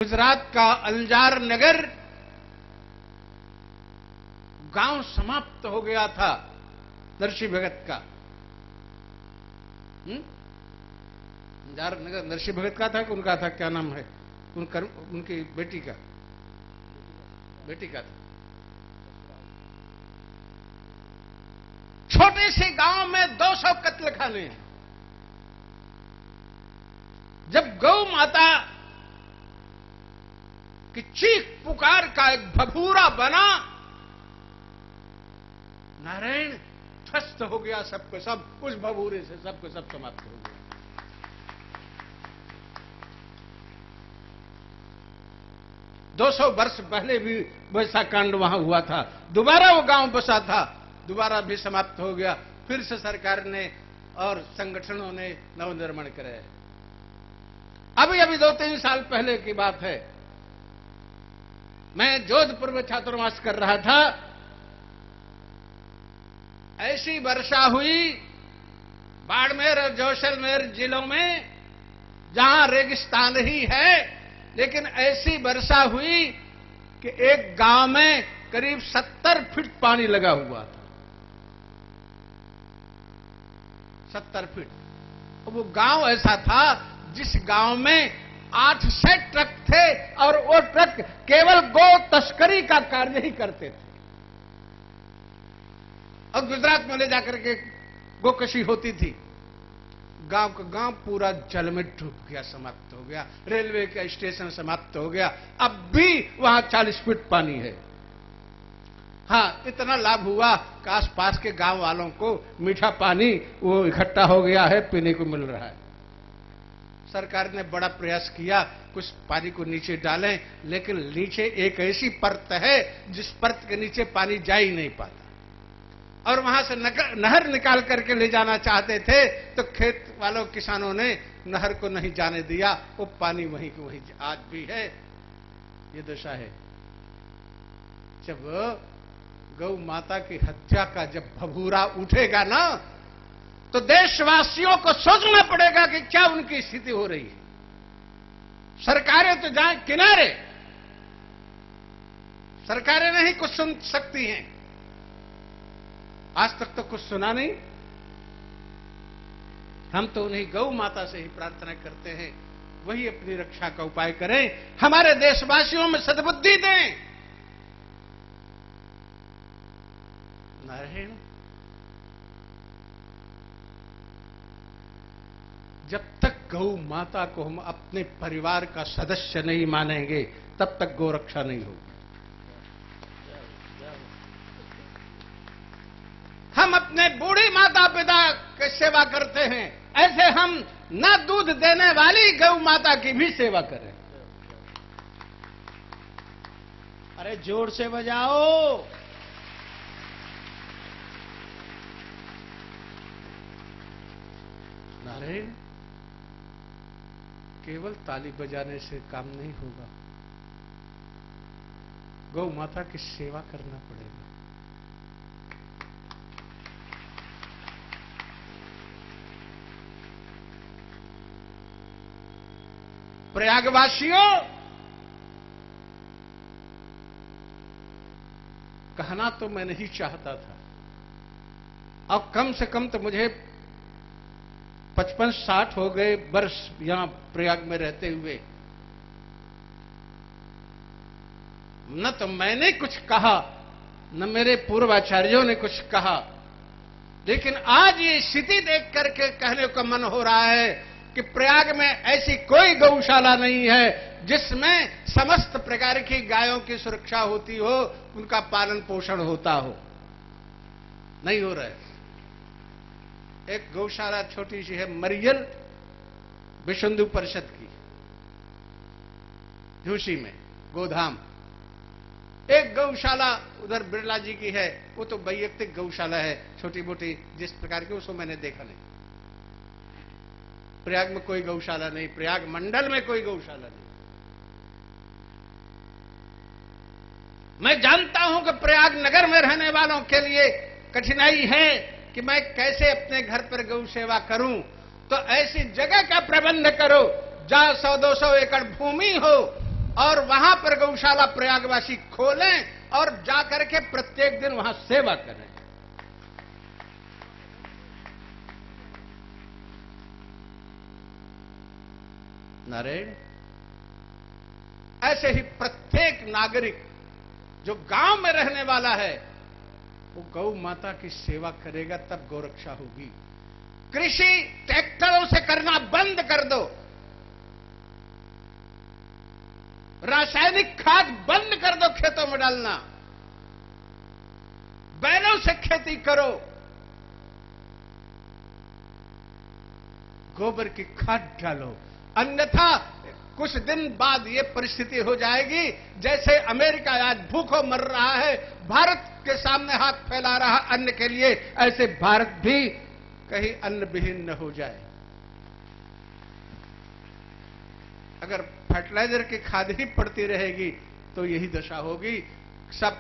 गुजरात का अंजार नगर गांव समाप्त हो गया था नरसिंह भगत का। अंजार नगर नरसिंह भगत का था कि उनका था, क्या नाम है उनकी बेटी का था। छोटे से गांव में 200 कत्ल खाने हैं। जब गौ माता की चीख पुकार का एक भभूरा बना, नारायण ध्वस्त हो गया सबको सब, उस भभूरे से सबको सब समाप्त हो गया। दो 200 वर्ष पहले भी वैसा कांड वहां हुआ था, दोबारा वो गांव बसा था, दोबारा भी समाप्त हो गया। फिर से सरकार ने और संगठनों ने नवनिर्माण कराया। अभी 2-3 साल पहले की बात है, मैं जोधपुर में छात्रावास कर रहा था। ऐसी वर्षा हुई बाड़मेर और जैसलमेर जिलों में जहां रेगिस्तान ही है, लेकिन ऐसी वर्षा हुई कि एक गांव में करीब 70 फीट पानी लगा हुआ था। 70 फीट। वो गांव ऐसा था जिस गांव में 800 ट्रक थे और वो ट्रक केवल गो तस्करी का कार्य ही करते थे। और गुजरात में ले जाकर के गोकशी होती थी। गांव का गांव पूरा जल में डूब गया, समाप्त हो गया। रेलवे का स्टेशन समाप्त हो गया। अब भी वहां 40 फीट पानी है। हां, इतना लाभ हुआ कि आसपास के गांव वालों को मीठा पानी वो इकट्ठा हो गया है, पीने को मिल रहा है। सरकार ने बड़ा प्रयास किया कुछ पानी को नीचे डालें, लेकिन नीचे एक ऐसी परत है जिस परत के नीचे पानी जा ही नहीं पाता। और वहां से नहर निकाल करके ले जाना चाहते थे तो खेत वालों किसानों ने नहर को नहीं जाने दिया। वो पानी वहीं को वहीं आज भी है। ये दशा है। जब गौ माता की हत्या का जब भभूरा उठेगा ना, तो देशवासियों को सोचना पड़ेगा कि क्या उनकी स्थिति हो रही है। सरकारें तो जाएं किनारे, सरकारें नहीं कुछ सुन सकती हैं। आज तक तो कुछ सुना नहीं। हम तो उन्हीं गौ माता से ही प्रार्थना करते हैं, वही अपनी रक्षा का उपाय करें, हमारे देशवासियों में सद्बुद्धि दें। नारायण, जब तक गौ माता को हम अपने परिवार का सदस्य नहीं मानेंगे, तब तक गौ रक्षा नहीं होगी। हम अपने बूढ़ी माता पिता की सेवा करते हैं, ऐसे हम न दूध देने वाली गौ माता की भी सेवा करें। अरे जोर से बजाओ। नारायण, केवल ताली बजाने से काम नहीं होगा, गौ माता की सेवा करना पड़ेगा। प्रयागवासियों, कहना तो मैं नहीं चाहता था, अब कम से कम तो मुझे 55-60 हो गए वर्ष यहां प्रयाग में रहते हुए। न तो मैंने कुछ कहा, न मेरे पूर्वाचार्यों ने कुछ कहा, लेकिन आज ये स्थिति देख करके कहने का मन हो रहा है कि प्रयाग में ऐसी कोई गौशाला नहीं है जिसमें समस्त प्रकार की गायों की सुरक्षा होती हो, उनका पालन पोषण होता हो। नहीं हो रहा है। एक गौशाला छोटी सी है मरियल विश्व परिषद की, झूसी में गोधाम। एक गौशाला उधर बिरला जी की है, वो तो वैयक्तिक गौशाला है, छोटी मोटी जिस प्रकार की, उसको मैंने देखा नहीं। प्रयाग में कोई गौशाला नहीं, प्रयाग मंडल में कोई गौशाला नहीं। मैं जानता हूं कि प्रयाग नगर में रहने वालों के लिए कठिनाई है कि मैं कैसे अपने घर पर गौ सेवा करूं। तो ऐसी जगह का प्रबंध करो जहां 100-200 एकड़ भूमि हो, और वहां पर गौशाला प्रयागवासी खोलें और जाकर के प्रत्येक दिन वहां सेवा करें। नारायण, ऐसे ही प्रत्येक नागरिक जो गांव में रहने वाला है वो गौ माता की सेवा करेगा, तब गौरक्षा होगी। कृषि ट्रैक्टरों से करना बंद कर दो, रासायनिक खाद बंद कर दो खेतों में डालना, बैलों से खेती करो, गोबर की खाद डालो। अन्यथा कुछ दिन बाद ये परिस्थिति हो जाएगी जैसे अमेरिका आज भूखों मर रहा है, भारत के सामने हाथ फैला रहा अन्न के लिए, ऐसे भारत भी कहीं अन्न विहीन न हो जाए। अगर फर्टिलाइजर की खाद ही पड़ती रहेगी तो यही दशा होगी, सब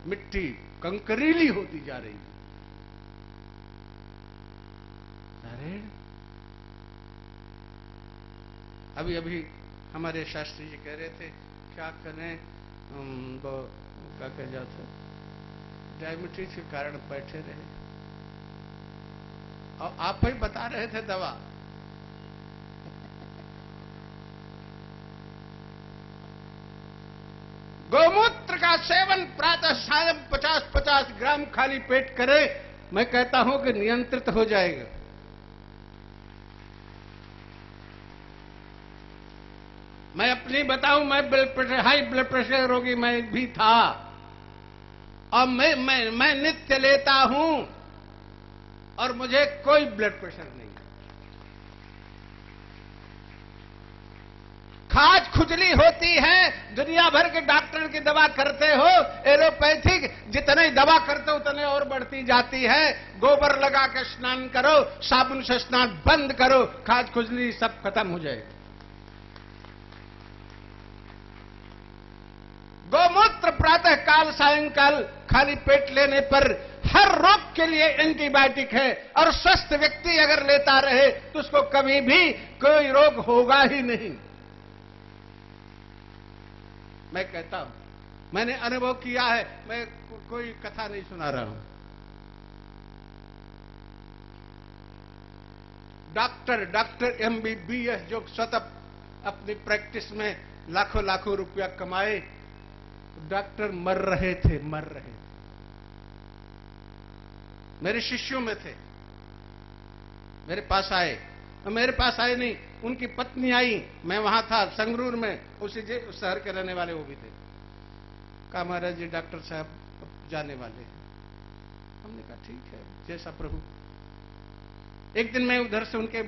मिट्टी कंकरीली होती जा रही है। अरे अभी अभी हमारे शास्त्री जी कह रहे थे क्या करें, वो क्या कह जाते, डायबिटीज के कारण बैठे रहे, और आप ही बता रहे थे दवा। गौमूत्र का सेवन प्रातः सायं 50-50 ग्राम खाली पेट करे, मैं कहता हूं कि नियंत्रित हो जाएगा। मैं अपनी बताऊं, मैं हाई ब्लड प्रेशर रोगी मैं भी था, और मैं नित्य लेता हूं और मुझे कोई ब्लड प्रेशर नहीं। खाज खुजली होती है, दुनिया भर के डॉक्टर की दवा करते हो, एलोपैथिक, जितने दवा करते हो उतने और बढ़ती जाती है। गोबर लगा के स्नान करो, साबुन से स्नान बंद करो, खाज खुजली सब खत्म हो जाएगी। गौमूत्र प्रातः काल सायंकाल खाली पेट लेने पर हर रोग के लिए एंटीबायोटिक है, और स्वस्थ व्यक्ति अगर लेता रहे तो उसको कभी भी कोई रोग होगा ही नहीं। मैं कहता हूं, मैंने अनुभव किया है, मैं कोई कथा नहीं सुना रहा हूं। डॉक्टर MBBS जो स्वतः अपनी प्रैक्टिस में लाखों लाखों रुपया कमाए, डॉक्टर मर रहे थे। मेरे शिष्यों में थे, मेरे पास आए, और मेरे पास आए नहीं, उनकी पत्नी आई, मैं वहां था संगरूर में, उसी शहर के रहने वाले वो भी थे। कहा महाराज जी डॉक्टर साहब जाने वाले हैं। हमने कहा ठीक है, जैसा प्रभु। एक दिन मैं उधर से उनके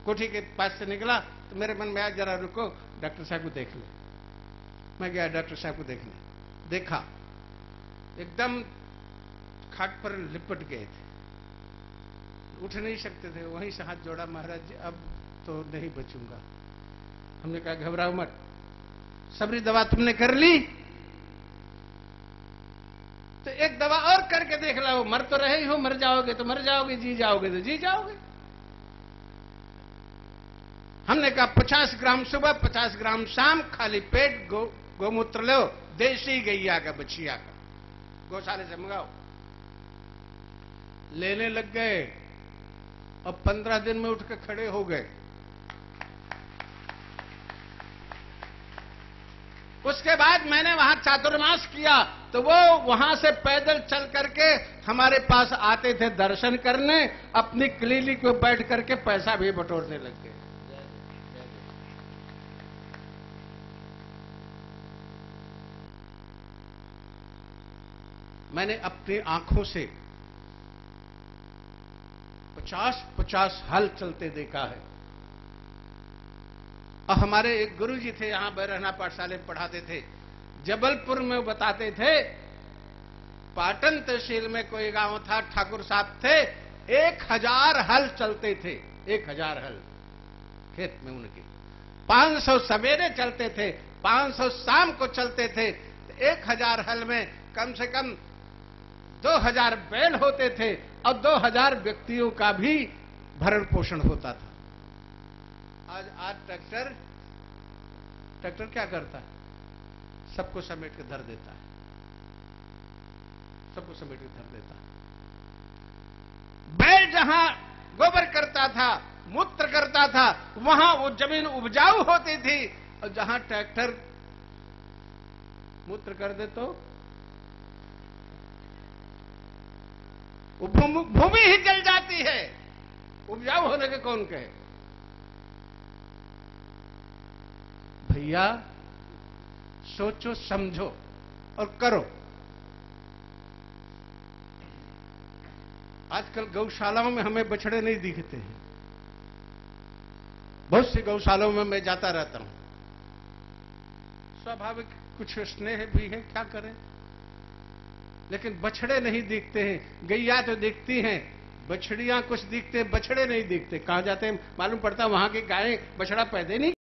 कोठी के पास से निकला तो मेरे मन में आया जरा रुको डॉक्टर साहब को देख ले। मैं गया डॉक्टर साहब को देखने, देखा एकदम खाट पर लिपट गए थे, उठ नहीं सकते थे, वहीं से हाथ जोड़ा, महाराज जी अब तो नहीं बचूंगा। हमने कहा घबराओ मत, सबरी दवा तुमने कर ली तो एक दवा और करके देख लो, मर तो रहे ही हो, मर जाओगे तो मर जाओगे, जी जाओगे तो जी जाओगे। हमने कहा 50 ग्राम सुबह 50 ग्राम शाम, खाली पेट गौमूत्र लो, देसी गैया का, बछिया का, गौशाले से मंगाओ। लेने लग गए और 15 दिन में उठ के खड़े हो गए। उसके बाद मैंने वहां चातुर्मास किया तो वो वहां से पैदल चल करके हमारे पास आते थे दर्शन करने, अपनी क्लिनिक में बैठ करके पैसा भी बटोरने लग गए। मैंने अपनी आंखों से 50-50 हल चलते देखा है। और हमारे एक गुरुजी थे, यहां बैरहना पाठशाला में पढ़ाते थे, जबलपुर में बताते थे, पाटन तहसील में कोई गांव था, ठाकुर साहब थे, 1000 हल चलते थे, 1000 हल खेत में उनके, 500 सवेरे चलते थे, 500 शाम को चलते थे। 1000 हल में कम से कम 2000 बैल होते थे और 2000 व्यक्तियों का भी भरण पोषण होता था। आज ट्रैक्टर ट्रैक्टर क्या करता है? सबको समेट के धर देता है, सबको समेट के धर देता है। बैल जहां गोबर करता था, मूत्र करता था, वहां वो जमीन उपजाऊ होती थी, और जहां ट्रैक्टर मूत्र कर दे तो भूमि ही जल जाती है। उपजाऊ होने के कौन कहे? भैया सोचो, समझो और करो। आजकल गौशालाओं में हमें बछड़े नहीं दिखते हैं। बहुत सी गौशालाओं में मैं जाता रहता हूं। स्वाभाविक कुछ स्नेह भी है, क्या करें, लेकिन बछड़े नहीं दिखते हैं। गैया तो दिखती हैं, बछड़ियां कुछ दिखते, बछड़े नहीं दिखते। कहां जाते हैं मालूम पड़ता, वहां की गायें बछड़ा पैदा नहीं